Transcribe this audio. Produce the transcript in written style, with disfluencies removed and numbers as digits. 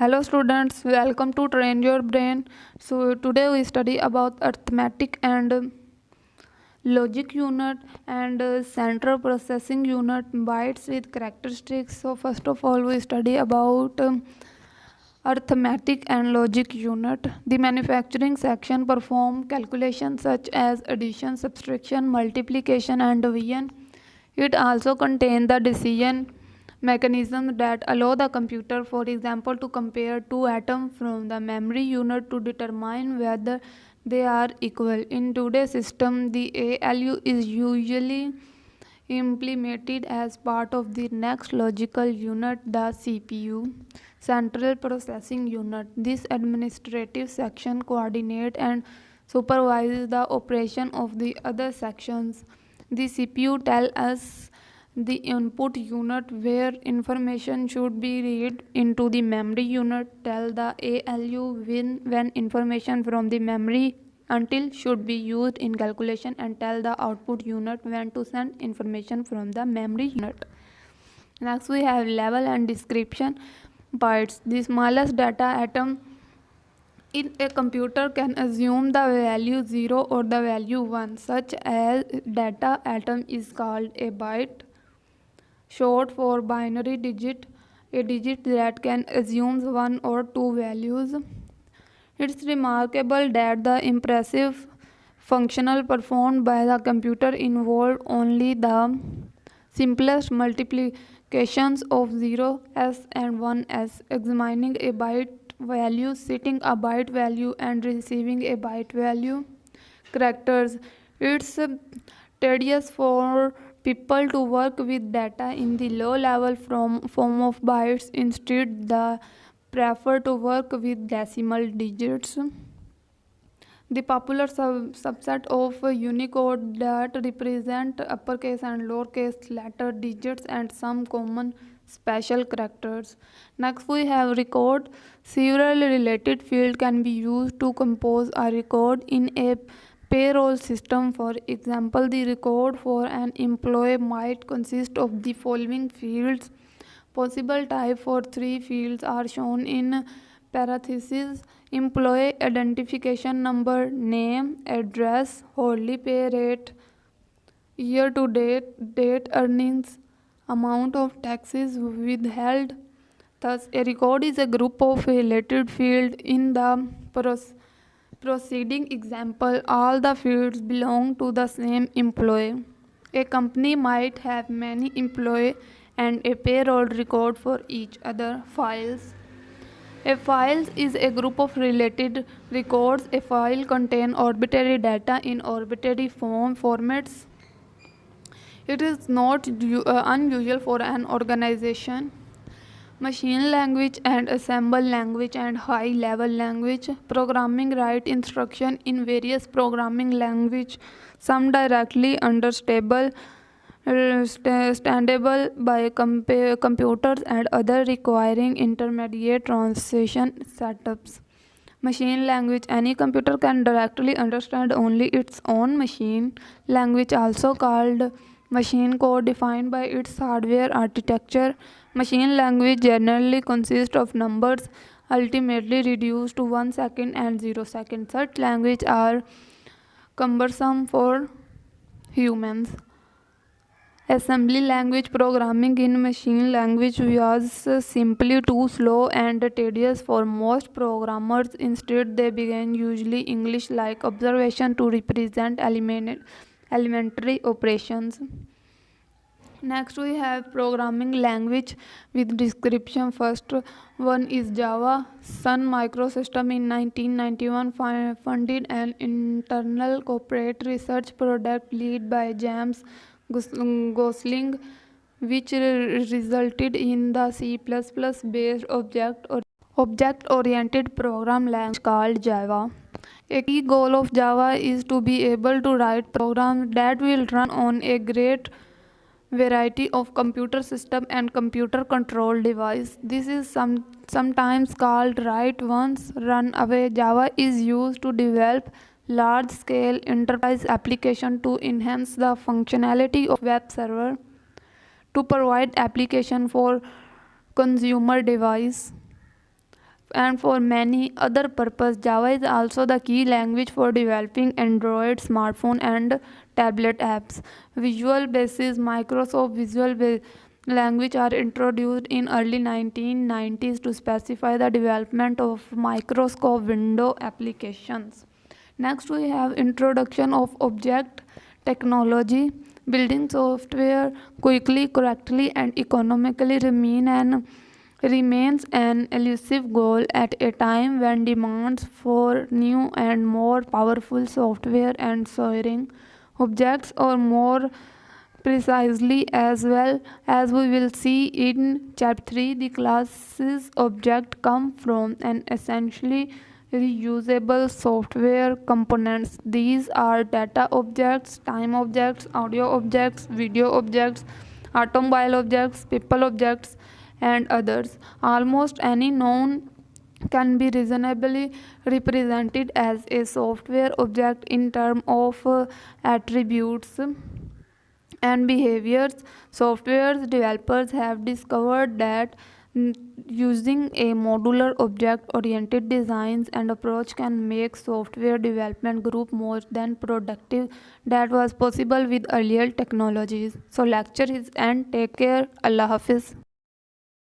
Hello students, welcome to Train Your Brain. So today we study about arithmetic and logic unit and central processing unit, bytes with characteristics. So first of all we study about arithmetic and logic unit. The manufacturing section perform calculations such as addition, subtraction, multiplication and division. It also contains the decision mechanisms that allow the computer, for example, to compare two atoms from the memory unit to determine whether they are equal. In today's system, the ALU is usually implemented as part of the next logical unit, the CPU, Central Processing Unit. This administrative section coordinates and supervises the operation of the other sections. The CPU tells us the input unit where information should be read into the memory unit, tell the ALU when information from the memory until should be used in calculation, and tell the output unit when to send information from the memory unit. Next we have level and description bytes. The smallest data atom in a computer can assume the value 0 or the value 1. Such as data atom is called a byte, short for binary digit, a digit that can assume one or two values. It's remarkable that the impressive functional performed by the computer involved only the simplest multiplications of 0s and 1s, examining a byte value, setting a byte value and receiving a byte value. Characters. It's tedious for people to work with data in the low level form of bytes. Instead, they prefer to work with decimal digits. The popular subset of Unicode that represent uppercase and lowercase letter digits and some common special characters. Next we have record. Several related fields can be used to compose a record in a payroll system. For example, the record for an employee might consist of the following fields. Possible type for three fields are shown in parentheses: employee identification number, name, address, hourly pay rate, year to date earnings, amount of taxes withheld. Thus, a record is a group of related fields. In the preceding example, all the fields belong to the same employee. A company might have many employees and a payroll record for each other. Files. A file is a group of related records. A file contains arbitrary data in arbitrary formats. It is not unusual for an organization. Machine language and assembly language and high-level language. Programming write instruction in various programming language, some directly understandable by computers and other requiring intermediate translation setups. Machine language. Any computer can directly understand only its own machine language, also called machine code, defined by its hardware architecture. Machine language generally consists of numbers ultimately reduced to 1 second and 0 seconds. Such languages are cumbersome for humans. Assembly language. Programming in machine language was simply too slow and tedious for most programmers. Instead, they began using English-like observation to represent elementary operations. Next we have programming language with description. First one is Java. Sun Microsystem in 1991 funded an internal corporate research project led by James Gosling, which resulted in the C++ based object-oriented program language called Java. A key goal of Java is to be able to write programs that will run on a great variety of computer system and computer control device. This is sometimes called write once, run away. Java is used to develop large-scale enterprise application to enhance the functionality of web server, to provide application for consumer device. and for many other purposes. Java is also the key language for developing Android, smartphone, and tablet apps. Visual Basic Microsoft language are introduced in early 1990s to specify the development of Microsoft Windows applications. Next, we have introduction of object technology. Building software quickly, correctly, and economically remains an elusive goal at a time when demands for new and more powerful software and soaring. Objects are more precisely, as well as we will see in chapter 3, the classes object come from an essentially reusable software components. These are data objects, time objects, audio objects, video objects, automobile objects, people objects, and others. Almost any known can be reasonably represented as a software object in terms of attributes and behaviors. Software developers have discovered that using a modular object-oriented designs and approach can make software development group more than productive that was possible with earlier technologies. So lecture is end. Take care. Allah Hafiz.